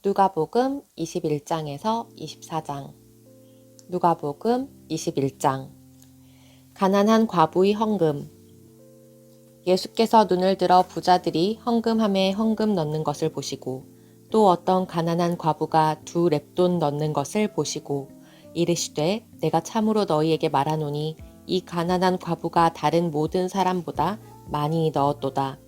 누가복음 21장에서 24장. 누가복음 21장. 가난한 과부의 헌금. 예수께서 눈을 들어 부자들이 헌금함에 헌금 넣는 것을 보시고 또 어떤 가난한 과부가 2렙돈 넣는 것을 보시고 이르시되 내가 참으로 너희에게 말하노니 이 가난한 과부가 다른 모든 사람보다 많이 넣었도다.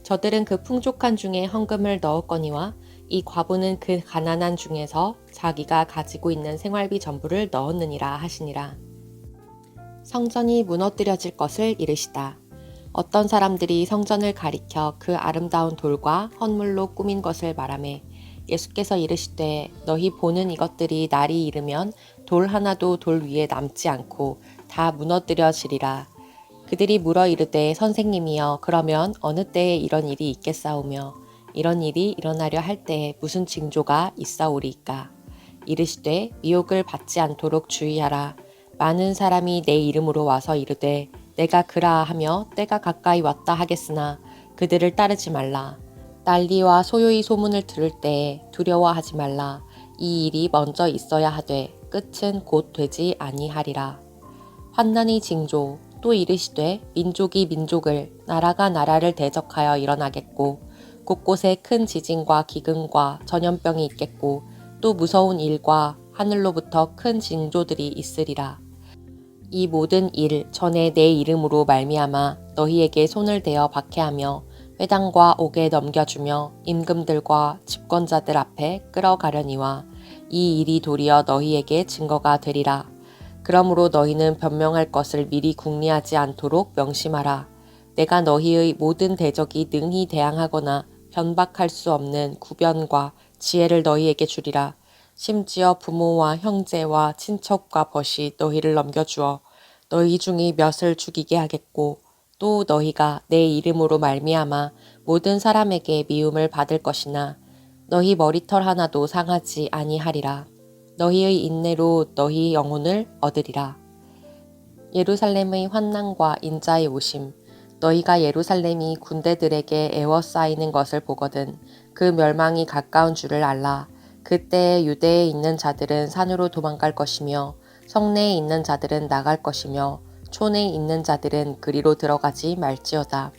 저들은 그 풍족한 중에 헌금을 넣었거니와 이 과부는 그 가난한 중에서 자기가 가지고 있는 생활비 전부를 넣었느니라 하시니라. 성전이 무너뜨려질 것을 이르시다. 어떤 사람들이 성전을 가리켜 그 아름다운 돌과 헌물로 꾸민 것을 말하매 예수께서 이르시되 너희 보는 이것들이 날이 이르면 돌 하나도 돌 위에 남지 않고 다 무너뜨려지리라. 그들이 물어 이르되 선생님이여 그러면 어느 때에 이런 일이 있겠사오며 이런 일이 일어나려 할 때에 무슨 징조가 있사오리이까. 이르시되 미혹을 받지 않도록 주의하라. 많은 사람이 내 이름으로 와서 이르되 내가 그라 하며 때가 가까이 왔다 하겠으나 그들을 따르지 말라. 난리와 소요의 소문을 들을 때에 두려워하지 말라. 이 일이 먼저 있어야 하되 끝은 곧 되지 아니하리라. 환난의 징조. 또 이르시되 민족이 민족을 나라가 나라를 대적하여 일어나겠고 곳곳에 큰 지진과 기근과 전염병이 있겠고 또 무서운 일과 하늘로부터 큰 징조들이 있으리라. 이 모든 일 전에 내 이름으로 말미암아 너희에게 손을 대어 박해하며 회당과 옥에 넘겨주며 임금들과 집권자들 앞에 끌어가려니와 이 일이 도리어 너희에게 증거가 되리라. 그러므로 너희는 변명할 것을 미리 궁리하지 않도록 명심하라. 내가 너희의 모든 대적이 능히 대항하거나 변박할 수 없는 구변과 지혜를 너희에게 주리라. 심지어 부모와 형제와 친척과 벗이 너희를 넘겨주어 너희 중에 몇을 죽이게 하겠고 또 너희가 내 이름으로 말미암아 모든 사람에게 미움을 받을 것이나 너희 머리털 하나도 상하지 아니하리라. 너희의 인내로 너희 영혼을 얻으리라. 예루살렘의 환난과 인자의 오심. 너희가 예루살렘이 군대들에게 에워싸이는 것을 보거든 그 멸망이 가까운 줄을 알라. 그때에 유대에 있는 자들은 산으로 도망갈 것이며 성내에 있는 자들은 나갈 것이며 촌에 있는 자들은 그리로 들어가지 말지어다.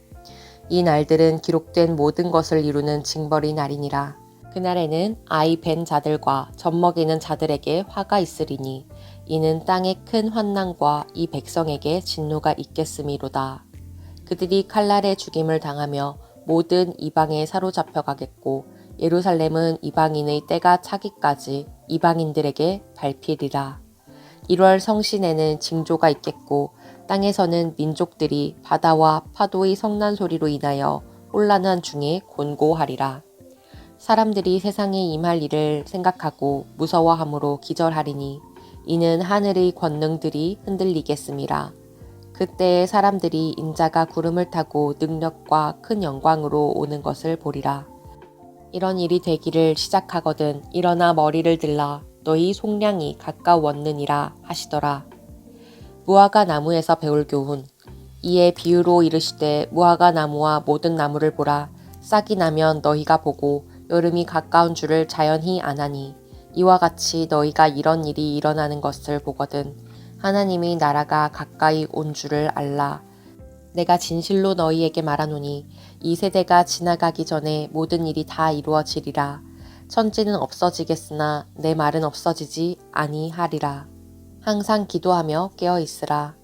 이 날들은 기록된 모든 것을 이루는 징벌의 날이니라. 그날에는 아이 벤 자들과 젖먹이는 자들에게 화가 있으리니 이는 땅에 큰 환난과 이 백성에게 진노가 있겠음이로다. 그들이 칼날에 죽임을 당하며 모든 이방에 사로잡혀 가겠고 예루살렘은 이방인의 때가 차기까지 이방인들에게 밟히리라. 1월 성신에는 징조가 있겠고 땅에서는 민족들이 바다와 파도의 성난 소리로 인하여 혼란한 중에 곤고하리라. 사람들이 세상에 임할 일을 생각하고 무서워함으로 기절하리니 이는 하늘의 권능들이 흔들리겠음이라. 그때에 사람들이 인자가 구름을 타고 능력과 큰 영광으로 오는 것을 보리라. 이런 일이 되기를 시작하거든 일어나 머리를 들라 너희 속량이 가까웠느니라 하시더라. 무화과 나무에서 배울 교훈. 이에 비유로 이르시되 무화과 나무와 모든 나무를 보라. 싹이 나면 너희가 보고 여름이 가까운 줄을 자연히 아나니 이와 같이 너희가 이런 일이 일어나는 것을 보거든 하나님의 나라가 가까이 온 줄을 알라. 내가 진실로 너희에게 말하노니 이 세대가 지나가기 전에 모든 일이 다 이루어지리라. 천지는 없어지겠으나 내 말은 없어지지 아니하리라. 항상 기도하며 깨어 있으라.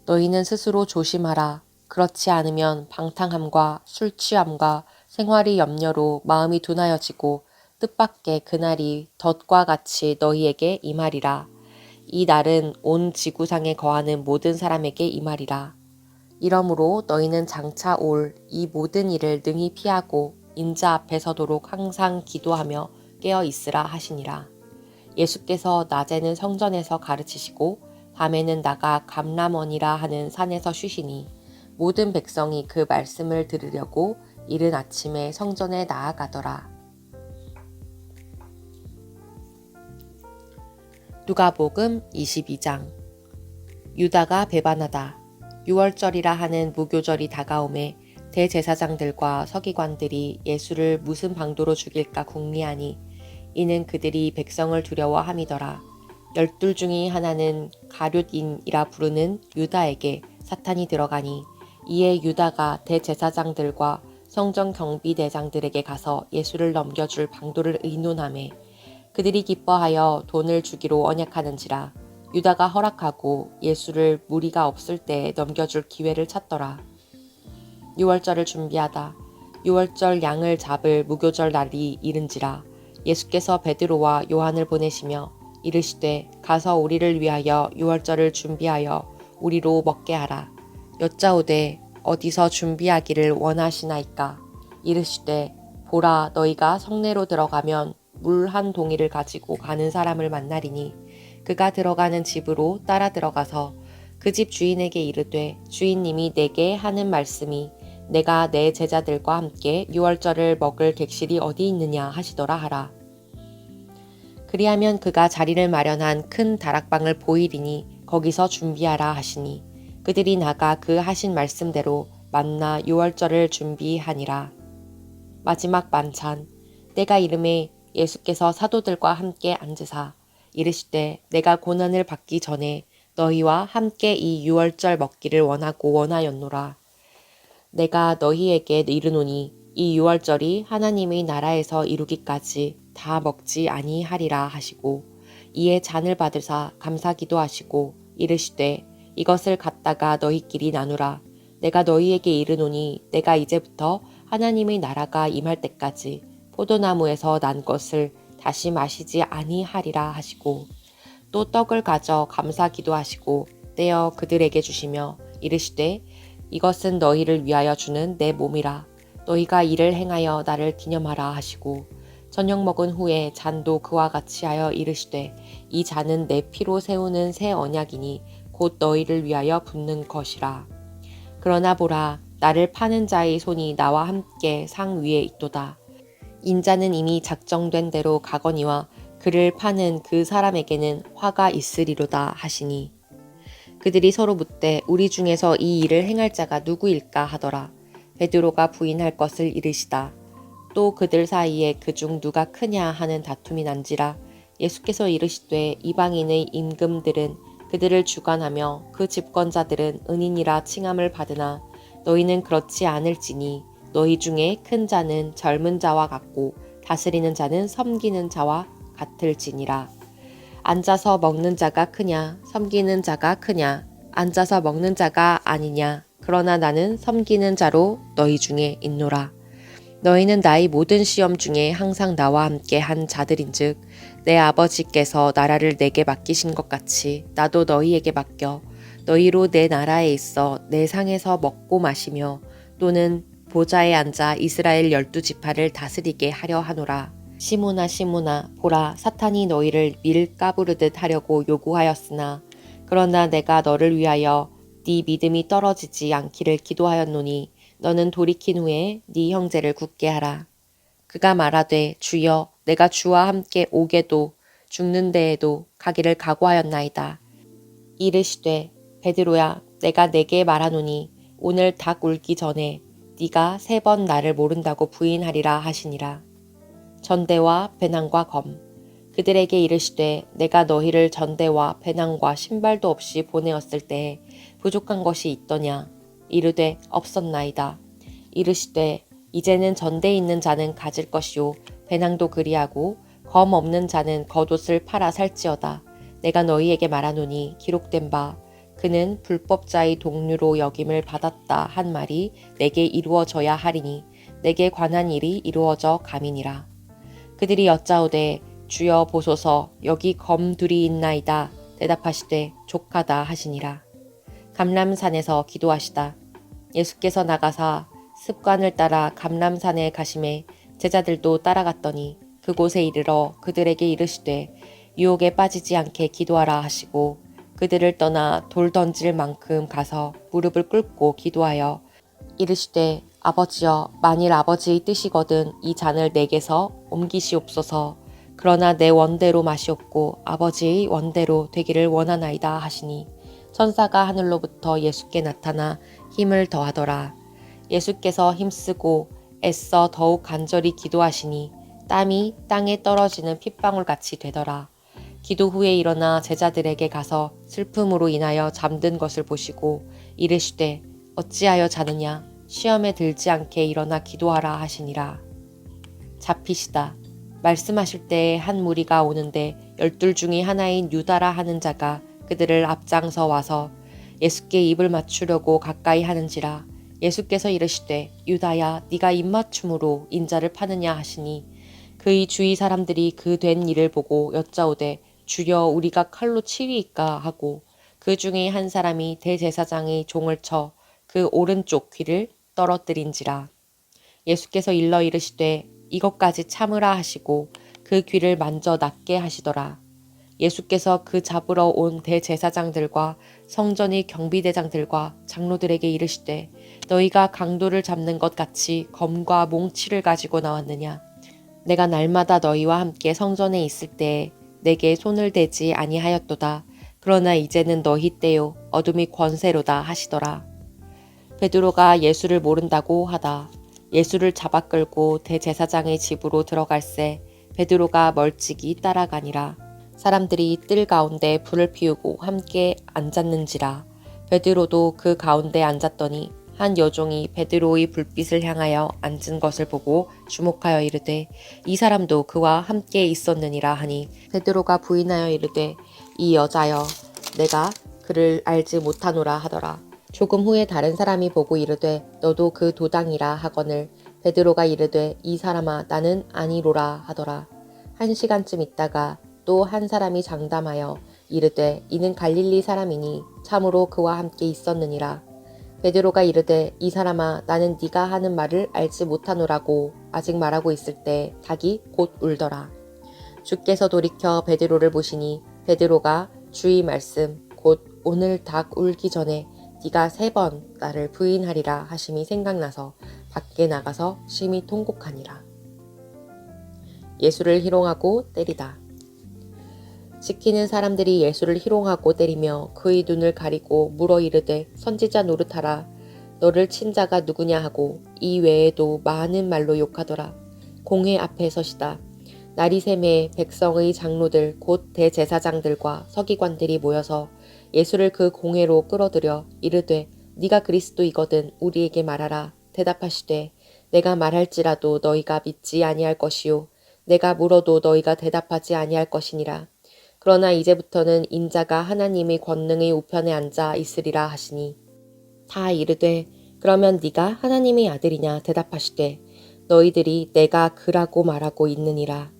너희는 스스로 조심하라. 그렇지 않으면 방탕함과 술 취함과 생활의 염려로 마음이 둔하여지고 뜻밖의 그날이 덫과 같이 너희에게 임하리라. 이 날은 온 지구상에 거하는 모든 사람에게 임하리라. 이러므로 너희는 장차 올 이 모든 일을 능히 피하고 인자 앞에 서도록 항상 기도하며 깨어 있으라 하시니라. 예수께서 낮에는 성전에서 가르치시고 밤에는 나가 감람원이라 하는 산에서 쉬시니 모든 백성이 그 말씀을 들으려고 이른 아침에 성전에 나아가더라. 누가복음 22장. 유다가 배반하다. 6월절이라 하는 무교절이 다가오매 대제사장들과 서기관들이 예수를 무슨 방도로 죽일까 궁리하니 이는 그들이 백성을 두려워함이더라. 12 중의 하나는 가룟인이라 부르는 유다에게 사탄이 들어가니 이에 유다가 대제사장들과 성전 경비대장들에게 가서 예수를 넘겨줄 방도를 의논하매 그들이 기뻐하여 돈을 주기로 언약하는지라. 유다가 허락하고 예수를 무리가 없을 때에 넘겨줄 기회를 찾더라. 유월절을 준비하다. 유월절 양을 잡을 무교절 날이 이른지라. 예수께서 베드로와 요한을 보내시며 이르시되 가서 우리를 위하여 유월절을 준비하여 우리로 먹게 하라. 여짜오되 어디서 준비하기를 원하시나이까. 이르시되 보라, 너희가 성내로 들어가면 물 한 동이를 가지고 가는 사람을 만나리니 그가 들어가는 집으로 따라 들어가서 그 집 주인에게 이르되 주인님이 내게 하는 말씀이 내가 내 제자들과 함께 유월절을 먹을 객실이 어디 있느냐 하시더라 하라. 그리하면 그가 자리를 마련한 큰 다락방을 보이리니 거기서 준비하라 하시니 그들이 나가 그 하신 말씀대로 만나 유월절을 준비하니라. 마지막 만찬. 때가 이름에 예수께서 사도들과 함께 앉으사 이르시되 내가 고난을 받기 전에 너희와 함께 이 유월절 먹기를 원하고 원하였노라. 내가 너희에게 이르노니 이 유월절이 하나님의 나라에서 이루기까지 다 먹지 아니하리라 하시고 이에 잔을 받으사 감사기도 하시고 이르시되 이것을 갖다가 너희끼리 나누라. 내가 너희에게 이르노니 내가 이제부터 하나님의 나라가 임할 때까지 포도나무에서 난 것을 다시 마시지 아니하리라 하시고 또 떡을 가져 감사기도 하시고 떼어 그들에게 주시며 이르시되 이것은 너희를 위하여 주는 내 몸이라. 너희가 이를 행하여 나를 기념하라 하시고 저녁 먹은 후에 잔도 그와 같이 하여 이르시되 이 잔은 내 피로 세우는 새 언약이니 곧 너희를 위하여 붓는 것이라. 그러나 보라, 나를 파는 자의 손이 나와 함께 상 위에 있도다. 인자는 이미 작정된 대로 가거니와 그를 파는 그 사람에게는 화가 있으리로다 하시니 그들이 서로 묻되 우리 중에서 이 일을 행할 자가 누구일까 하더라. 베드로가 부인할 것을 이르시다. 또 그들 사이에 그중 누가 크냐 하는 다툼이 난지라. 예수께서 이르시되 이방인의 임금들은 그들을 주관하며 그 집권자들은 은인이라 칭함을 받으나 너희는 그렇지 않을지니 너희 중에 큰 자는 젊은 자와 같고 다스리는 자는 섬기는 자와 같을지니라. 앉아서 먹는 자가 크냐 섬기는 자가 크냐. 앉아서 먹는 자가 아니냐. 그러나 나는 섬기는 자로 너희 중에 있노라. 너희는 나의 모든 시험 중에 항상 나와 함께 한 자들인즉 내 아버지께서 나라를 내게 맡기신 것 같이 나도 너희에게 맡겨 너희로 내 나라에 있어 내 상에서 먹고 마시며 또는 보좌에 앉아 이스라엘 12지파를 다스리게 하려 하노라. 시몬아 시몬아 보라, 사탄이 너희를 밀 까부르듯 하려고 요구하였으나 그러나 내가 너를 위하여 네 믿음이 떨어지지 않기를 기도하였노니 너는 돌이킨 후에 네 형제를 굳게 하라. 그가 말하되 주여 내가 주와 함께 오게도 죽는 데에도 가기를 각오하였나이다. 이르시되 베드로야 내가 내게 말하노니 오늘 닭 울기 전에 네가 3번 나를 모른다고 부인하리라 하시니라. 전대와 배낭과 검. 그들에게 이르시되 내가 너희를 전대와 배낭과 신발도 없이 보내었을 때에 부족한 것이 있더냐. 이르되 없었나이다. 이르시되 이제는 전대에 있는 자는 가질 것이요 배낭도 그리하고 검 없는 자는 겉옷을 팔아 살지어다. 내가 너희에게 말하노니 기록된 바 그는 불법자의 동류로 여김을 받았다 한 말이 내게 이루어져야 하리니 내게 관한 일이 이루어져 감이니라. 그들이 여짜오되 주여 보소서 여기 검 둘이 있나이다. 대답하시되 족하다 하시니라. 감람산에서 기도하시다. 예수께서 나가사 습관을 따라 감람산에 가심에 제자들도 따라갔더니 그곳에 이르러 그들에게 이르시되 유혹에 빠지지 않게 기도하라 하시고 그들을 떠나 돌 던질 만큼 가서 무릎을 꿇고 기도하여 이르시되 아버지여 만일 아버지의 뜻이거든 이 잔을 내게서 옮기시옵소서. 그러나 내 원대로 마시옵고 아버지의 원대로 되기를 원하나이다 하시니 천사가 하늘로부터 예수께 나타나 힘을 더하더라. 예수께서 힘쓰고 애써 더욱 간절히 기도하시니 땀이 땅에 떨어지는 핏방울같이 되더라. 기도 후에 일어나 제자들에게 가서 슬픔으로 인하여 잠든 것을 보시고 이르시되 어찌하여 자느냐 시험에 들지 않게 일어나 기도하라 하시니라. 잡히시다. 말씀하실 때에 한 무리가 오는데 12 중의 하나인 유다라 하는 자가 그들을 앞장서 와서 예수께 입을 맞추려고 가까이 하는지라. 예수께서 이르시되 유다야 네가 입맞춤으로 인자를 파느냐 하시니 그의 주위 사람들이 그 된 일을 보고 여짜오되 주여 우리가 칼로 치리이까 하고 그 중에 한 사람이 대제사장의 종을 쳐 그 오른쪽 귀를 떨어뜨린지라. 예수께서 일러 이르시되 이것까지 참으라 하시고 그 귀를 만져 낫게 하시더라. 예수께서 그 잡으러 온 대제사장들과 성전의 경비대장들과 장로들에게 이르시되 너희가 강도를 잡는 것 같이 검과 몽치를 가지고 나왔느냐. 내가 날마다 너희와 함께 성전에 있을 때에 내게 손을 대지 아니하였도다. 그러나 이제는 너희 때요 어둠이 권세로다 하시더라. 베드로가 예수를 모른다고 하다. 예수를 잡아 끌고 대제사장의 집으로 들어갈새 베드로가 멀찍이 따라가니라. 사람들이 뜰 가운데 불을 피우고 함께 앉았는지라. 베드로도 그 가운데 앉았더니 한 여종이 베드로의 불빛을 향하여 앉은 것을 보고 주목하여 이르되 이 사람도 그와 함께 있었느니라 하니 베드로가 부인하여 이르되 이 여자여 내가 그를 알지 못하노라 하더라. 조금 후에 다른 사람이 보고 이르되 너도 그 도당이라 하거늘 베드로가 이르되 이 사람아 나는 아니로라 하더라. 1시간쯤 있다가 또 한 사람이 장담하여 이르되 이는 갈릴리 사람이니 참으로 그와 함께 있었느니라. 베드로가 이르되 이 사람아 나는 네가 하는 말을 알지 못하노라고 아직 말하고 있을 때 닭이 곧 울더라. 주께서 돌이켜 베드로를 보시니 베드로가 주의 말씀 곧 오늘 닭 울기 전에 네가 3번 나를 부인하리라 하심이 생각나서 밖에 나가서 심히 통곡하니라. 예수를 희롱하고 때리다. 지키는 사람들이 예수를 희롱하고 때리며 그의 눈을 가리고 물어 이르되 선지자 노릇하라. 너를 친 자가 누구냐 하고 이 외에도 많은 말로 욕하더라. 공회 앞에 서시다. 날이 새매 백성의 장로들 곧 대제사장들과 서기관들이 모여서 예수를 그 공회로 끌어들여 이르되 네가 그리스도이거든 우리에게 말하라. 대답하시되 내가 말할지라도 너희가 믿지 아니할 것이요 내가 물어도 너희가 대답하지 아니할 것이니라. 그러나 이제부터는 인자가 하나님의 권능의 우편에 앉아 있으리라 하시니 다 이르되 그러면 네가 하나님의 아들이냐 대답하시되 너희들이 내가 그라고 말하고 있느니라.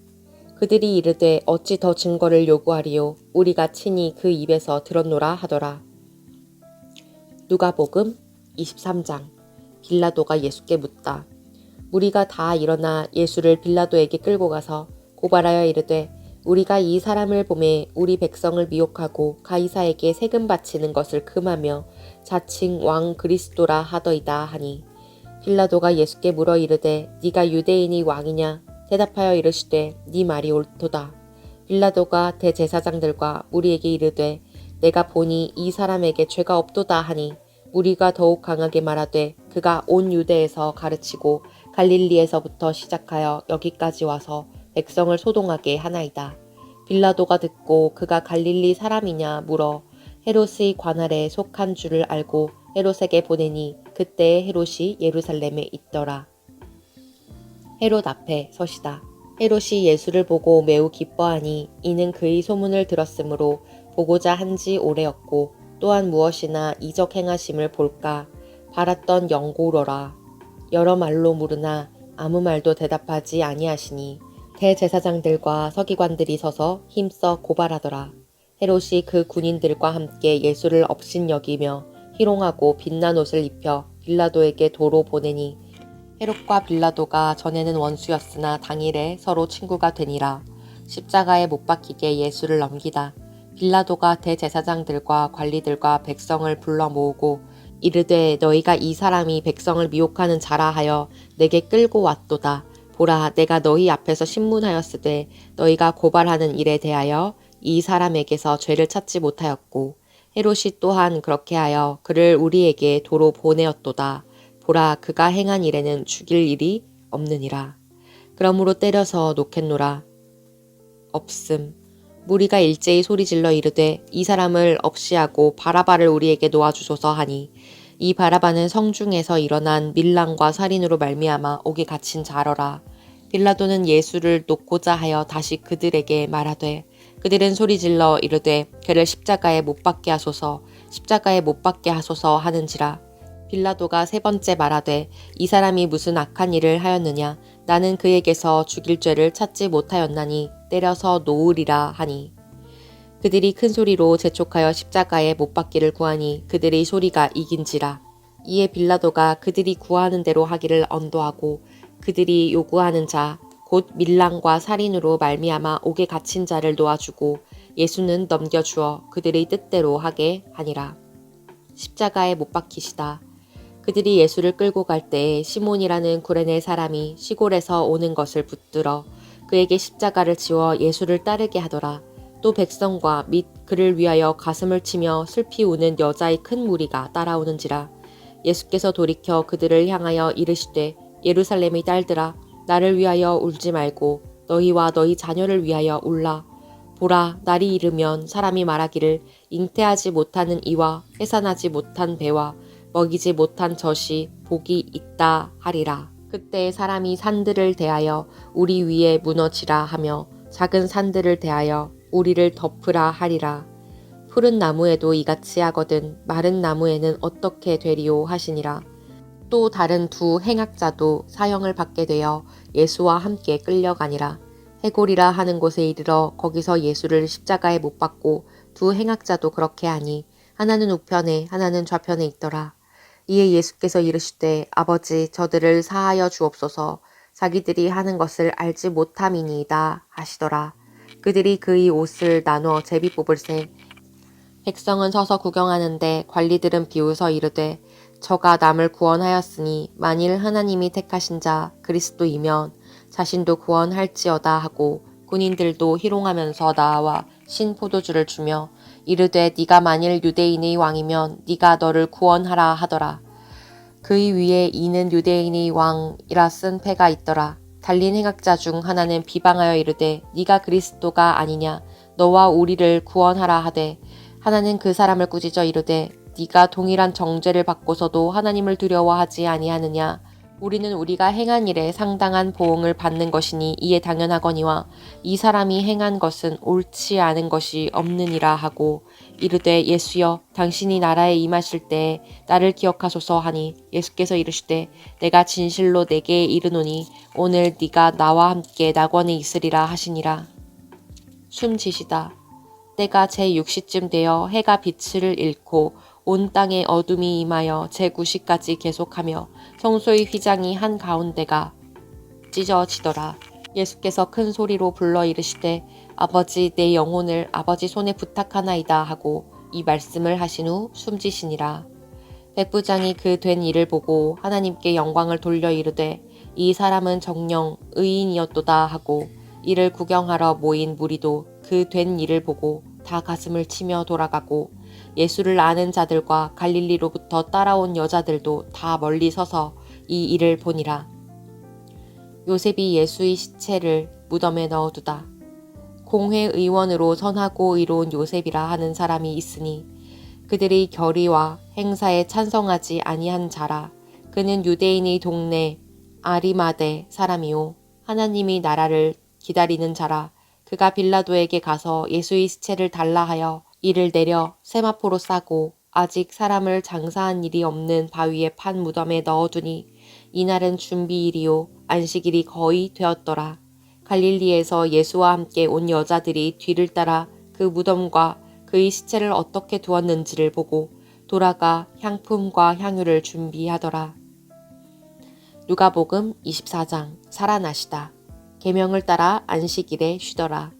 그들이 이르되 어찌 더 증거를 요구하리요 우리가 친히 그 입에서 들었노라 하더라. 누가복음 23장. 빌라도가 예수께 묻다. 무리가 다 일어나 예수를 빌라도에게 끌고 가서 고발하여 이르되 우리가 이 사람을 보매 우리 백성을 미혹하고 가이사에게 세금 바치는 것을 금하며 자칭 왕 그리스도라 하더이다 하니 빌라도가 예수께 물어 이르되 네가 유대인이 왕이냐 대답하여 이르시되 네 말이 옳도다. 빌라도가 대제사장들과 무리에게 이르되 내가 보니 이 사람에게 죄가 없도다 하니 무리가 더욱 강하게 말하되 그가 온 유대에서 가르치고 갈릴리에서부터 시작하여 여기까지 와서 백성을 소동하게 하나이다. 빌라도가 듣고 그가 갈릴리 사람이냐 물어 헤롯의 관할에 속한 줄을 알고 헤롯에게 보내니 그때에 헤롯이 예루살렘에 있더라. 헤롯 앞에 서시다. 헤롯이 예수를 보고 매우 기뻐하니 이는 그의 소문을 들었으므로 보고자 한지 오래였고 또한 무엇이나 이적 행하심을 볼까 바랐던 영고로라. 여러 말로 물으나 아무 말도 대답하지 아니하시니 대제사장들과 서기관들이 서서 힘써 고발하더라. 헤롯이 그 군인들과 함께 예수를 업신여기며 희롱하고 빛난 옷을 입혀 빌라도에게 도로 보내니 헤롯과 빌라도가 전에는 원수였으나 당일에 서로 친구가 되니라. 십자가에 못 박히게 예수를 넘기다. 빌라도가 대제사장들과 관리들과 백성을 불러 모으고 이르되 너희가 이 사람이 백성을 미혹하는 자라 하여 내게 끌고 왔도다. 보라 내가 너희 앞에서 신문하였으되 너희가 고발하는 일에 대하여 이 사람에게서 죄를 찾지 못하였고 헤롯이 또한 그렇게 하여 그를 우리에게 도로 보내었도다. 보라 그가 행한 일에는 죽일 일이 없느니라. 그러므로 때려서 놓겠노라. 없음. 무리가 일제히 소리질러 이르되 이 사람을 없이하고 바라바를 우리에게 놓아주소서 하니 이 바라바는 성중에서 일어난 밀랑과 살인으로 말미암아 옥에 갇힌 자러라. 빌라도는 예수를 놓고자 하여 다시 그들에게 말하되 그들은 소리질러 이르되 그를 십자가에 못 박게 하소서 십자가에 못 박게 하소서 하는지라. 빌라도가 세 번째 말하되 이 사람이 무슨 악한 일을 하였느냐 나는 그에게서 죽일 죄를 찾지 못하였나니 때려서 놓으리라 하니 그들이 큰 소리로 재촉하여 십자가에 못 박기를 구하니 그들의 소리가 이긴지라. 이에 빌라도가 그들이 구하는 대로 하기를 언도하고 그들이 요구하는 자 곧 밀랑과 살인으로 말미암아 옥에 갇힌 자를 놓아주고 예수는 넘겨주어 그들의 뜻대로 하게 하니라. 십자가에 못 박히시다. 그들이 예수를 끌고 갈 때에 시몬이라는 구레네 사람이 시골에서 오는 것을 붙들어 그에게 십자가를 지워 예수를 따르게 하더라. 또 백성과 및 그를 위하여 가슴을 치며 슬피 우는 여자의 큰 무리가 따라오는지라. 예수께서 돌이켜 그들을 향하여 이르시되 예루살렘의 딸들아 나를 위하여 울지 말고 너희와 너희 자녀를 위하여 울라. 보라 날이 이르면 사람이 말하기를 잉태하지 못하는 이와 해산하지 못한 배와 먹이지 못한 젖이 복이 있다 하리라. 그때 사람이 산들을 대하여 우리 위에 무너지라 하며 작은 산들을 대하여 우리를 덮으라 하리라. 푸른 나무에도 이같이 하거든 마른 나무에는 어떻게 되리오 하시니라. 또 다른 두 행악자도 사형을 받게 되어 예수와 함께 끌려가니라. 해골이라 하는 곳에 이르러 거기서 예수를 십자가에 못 박고 두 행악자도 그렇게 하니 하나는 우편에 하나는 좌편에 있더라. 이에 예수께서 이르시되 아버지 저들을 사하여 주옵소서 자기들이 하는 것을 알지 못함이니이다 하시더라. 그들이 그의 옷을 나눠 제비 뽑을새 백성은 서서 구경하는데 관리들은 비웃어 이르되 저가 남을 구원하였으니 만일 하나님이 택하신 자 그리스도이면 자신도 구원할지어다 하고 군인들도 희롱하면서 나와 신 포도주를 주며 이르되 네가 만일 유대인의 왕이면 네가 너를 구원하라 하더라. 그의 위에 이는 유대인의 왕이라 쓴 패가 있더라. 달린 행악자 중 하나는 비방하여 이르되 네가 그리스도가 아니냐 너와 우리를 구원하라 하되 하나는 그 사람을 꾸짖어 이르되 네가 동일한 정죄를 받고서도 하나님을 두려워하지 아니하느냐 우리는 우리가 행한 일에 상당한 보응을 받는 것이니 이에 당연하거니와 이 사람이 행한 것은 옳지 않은 것이 없느니라 하고 이르되 예수여 당신이 나라에 임하실 때에 나를 기억하소서 하니 예수께서 이르시되 내가 진실로 내게 이르노니 오늘 네가 나와 함께 낙원에 있으리라 하시니라. 숨지시다. 때가 제6시쯤 되어 해가 빛을 잃고 온 땅에 어둠이 임하여 제9시까지 계속하며 성소의 휘장이 한가운데가 찢어지더라. 예수께서 큰 소리로 불러 이르시되 아버지 내 영혼을 아버지 손에 부탁하나이다 하고 이 말씀을 하신 후 숨지시니라. 백부장이 그 된 일을 보고 하나님께 영광을 돌려 이르되 이 사람은 정녕 의인이었도다 하고 이를 구경하러 모인 무리도 그 된 일을 보고 다 가슴을 치며 돌아가고 예수를 아는 자들과 갈릴리로부터 따라온 여자들도 다 멀리 서서 이 일을 보니라. 요셉이 예수의 시체를 무덤에 넣어두다. 공회의원으로 선하고 의로운 요셉이라 하는 사람이 있으니 그들의 결의와 행사에 찬성하지 아니한 자라. 그는 유대인의 동네 아리마대 사람이요 하나님의 나라를 기다리는 자라. 그가 빌라도에게 가서 예수의 시체를 달라 하여 이를 내려 세마포로 싸고 아직 사람을 장사한 일이 없는 바위에 판 무덤에 넣어두니 이날은 준비일이요 안식일이 거의 되었더라. 갈릴리에서 예수와 함께 온 여자들이 뒤를 따라 그 무덤과 그의 시체를 어떻게 두었는지를 보고 돌아가 향품과 향유를 준비하더라. 누가복음 24장 살아나시다. 계명을 따라 안식일에 쉬더라.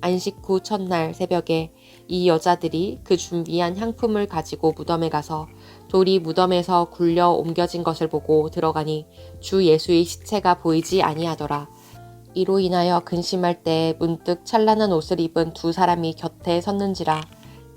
안식 후 첫날 새벽에 이 여자들이 그 준비한 향품을 가지고 무덤에 가서 돌이 무덤에서 굴려 옮겨진 것을 보고 들어가니 주 예수의 시체가 보이지 아니하더라. 이로 인하여 근심할 때에 문득 찬란한 옷을 입은 두 사람이 곁에 섰는지라.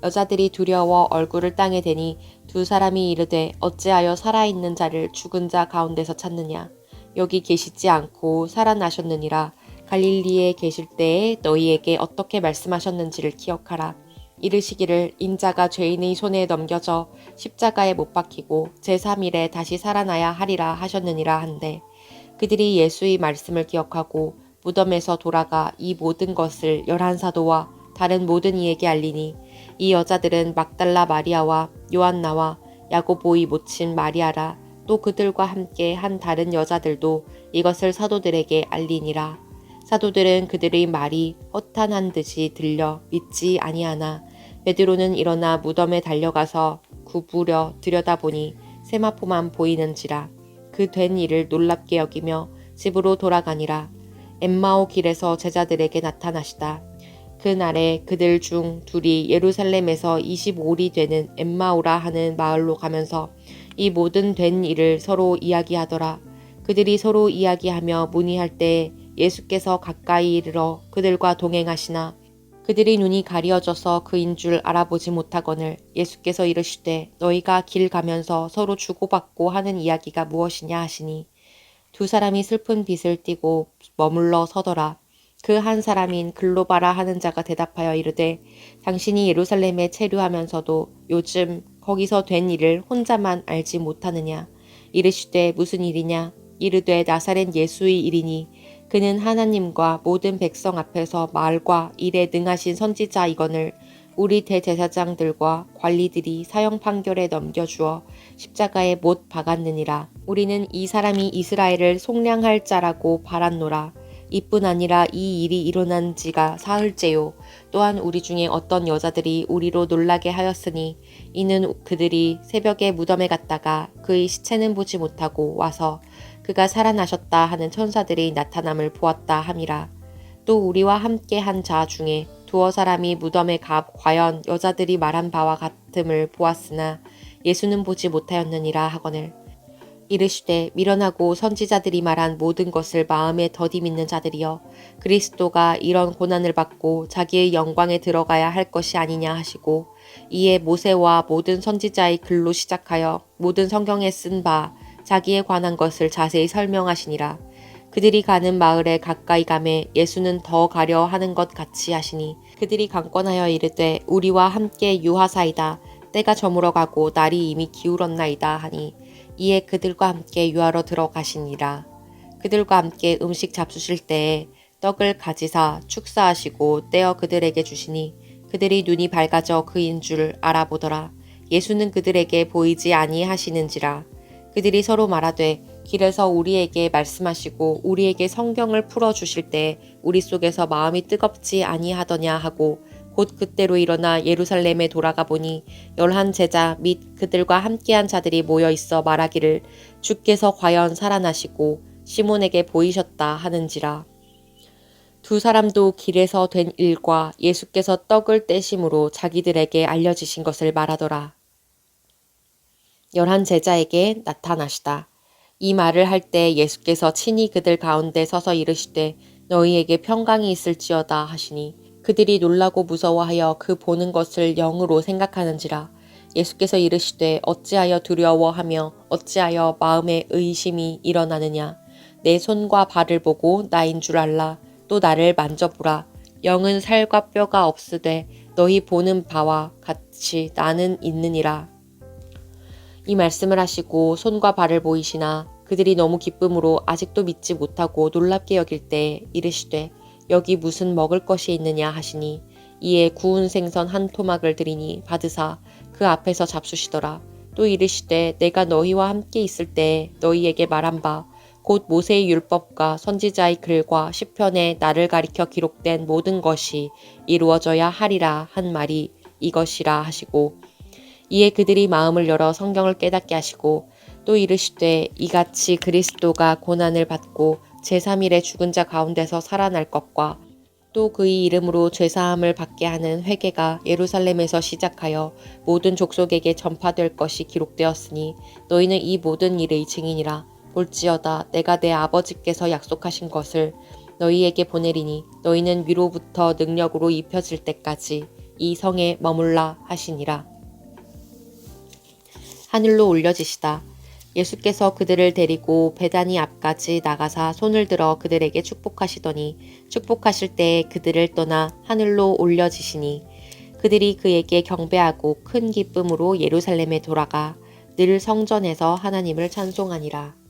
여자들이 두려워 얼굴을 땅에 대니 두 사람이 이르되 어찌하여 살아있는 자를 죽은 자 가운데서 찾느냐. 여기 계시지 않고 살아나셨느니라. 갈릴리에 계실 때에 너희에게 어떻게 말씀하셨는지를 기억하라. 이르시기를 인자가 죄인의 손에 넘겨져 십자가에 못 박히고 제3일에 다시 살아나야 하리라 하셨느니라 한데, 그들이 예수의 말씀을 기억하고 무덤에서 돌아가 이 모든 것을 11사도와 다른 모든 이에게 알리니, 이 여자들은 막달라 마리아와 요한나와 야고보의 모친 마리아라. 또 그들과 함께 한 다른 여자들도 이것을 사도들에게 알리니라. 사도들은 그들의 말이 허탄한 듯이 들려 믿지 아니하나, 베드로는 일어나 무덤에 달려가서 구부려 들여다보니 세마포만 보이는지라. 그 된 일을 놀랍게 여기며 집으로 돌아가니라. 엠마오 길에서 제자들에게 나타나시다. 그날에 그들 중 둘이 예루살렘에서 25리 되는 엠마오라 하는 마을로 가면서 이 모든 된 일을 서로 이야기하더라. 그들이 서로 이야기하며 문의할 때 예수께서 가까이 이르러 그들과 동행하시나, 그들의 눈이 가리어져서 그인 줄 알아보지 못하거늘 예수께서 이르시되 너희가 길 가면서 서로 주고받고 하는 이야기가 무엇이냐 하시니, 두 사람이 슬픈 빛을 띠고 머물러 서더라. 그 한 사람인 글로바라 하는 자가 대답하여 이르되, 당신이 예루살렘에 체류하면서도 요즘 거기서 된 일을 혼자만 알지 못하느냐. 이르시되 무슨 일이냐. 이르되 나사렛 예수의 일이니, 그는 하나님과 모든 백성 앞에서 말과 일에 능하신 선지자이거늘 우리 대제사장들과 관리들이 사형 판결에 넘겨주어 십자가에 못 박았느니라. 우리는 이 사람이 이스라엘을 속량할 자라고 바랐노라. 이뿐 아니라 이 일이 일어난 지가 사흘째요. 또한 우리 중에 어떤 여자들이 우리로 놀라게 하였으니, 이는 그들이 새벽에 무덤에 갔다가 그의 시체는 보지 못하고 와서 그가 살아나셨다 하는 천사들이 나타남을 보았다 함이라. 또 우리와 함께 한 자 중에 두어 사람이 무덤에 가 과연 여자들이 말한 바와 같음을 보았으나 예수는 보지 못하였느니라 하거늘, 이르시되 미련하고 선지자들이 말한 모든 것을 마음에 더디 믿는 자들이여, 그리스도가 이런 고난을 받고 자기의 영광에 들어가야 할 것이 아니냐 하시고, 이에 모세와 모든 선지자의 글로 시작하여 모든 성경에 쓴 바 자기에 관한 것을 자세히 설명하시니라. 그들이 가는 마을에 가까이 가매 예수는 더 가려 하는 것 같이 하시니, 그들이 강권하여 이르되 우리와 함께 유하사이다. 때가 저물어 가고 날이 이미 기울었나이다 하니, 이에 그들과 함께 유하러 들어가시니라. 그들과 함께 음식 잡수실 때에 떡을 가지사 축사하시고 떼어 그들에게 주시니, 그들이 눈이 밝아져 그인 줄 알아보더라. 예수는 그들에게 보이지 아니하시는지라. 그들이 서로 말하되 길에서 우리에게 말씀하시고 우리에게 성경을 풀어주실 때 우리 속에서 마음이 뜨겁지 아니하더냐 하고, 곧 그때로 일어나 예루살렘에 돌아가 보니 11 제자 및 그들과 함께한 자들이 모여 있어 말하기를 주께서 과연 살아나시고 시몬에게 보이셨다 하는지라. 두 사람도 길에서 된 일과 예수께서 떡을 떼심으로 자기들에게 알려지신 것을 말하더라. 11 제자에게 나타나시다. 이 말을 할 때 예수께서 친히 그들 가운데 서서 이르시되 너희에게 평강이 있을지어다 하시니, 그들이 놀라고 무서워하여 그 보는 것을 영으로 생각하는지라. 예수께서 이르시되 어찌하여 두려워하며 어찌하여 마음에 의심이 일어나느냐. 내 손과 발을 보고 나인 줄 알라. 또 나를 만져보라. 영은 살과 뼈가 없으되 너희 보는 바와 같이 나는 있느니라. 이 말씀을 하시고 손과 발을 보이시나, 그들이 너무 기쁨으로 아직도 믿지 못하고 놀랍게 여길 때 이르시되 여기 무슨 먹을 것이 있느냐 하시니, 이에 구운 생선 한 토막을 드리니 받으사 그 앞에서 잡수시더라. 또 이르시되 내가 너희와 함께 있을 때 너희에게 말한 바 곧 모세의 율법과 선지자의 글과 시편에 나를 가리켜 기록된 모든 것이 이루어져야 하리라 한 말이 이것이라 하시고, 이에 그들이 마음을 열어 성경을 깨닫게 하시고, 또 이르시되 이같이 그리스도가 고난을 받고 제3일에 죽은 자 가운데서 살아날 것과 또 그의 이름으로 죄사함을 받게 하는 회개가 예루살렘에서 시작하여 모든 족속에게 전파될 것이 기록되었으니 너희는 이 모든 일의 증인이라. 볼지어다 내가 내 아버지께서 약속하신 것을 너희에게 보내리니 너희는 위로부터 능력으로 입혀질 때까지 이 성에 머물라 하시니라. 하늘로 올려지시다. 예수께서 그들을 데리고 베다니 앞까지 나가사 손을 들어 그들에게 축복하시더니 축복하실 때에 그들을 떠나 하늘로 올려지시니 그들이 그에게 경배하고 큰 기쁨으로 예루살렘에 돌아가 늘 성전에서 하나님을 찬송하니라.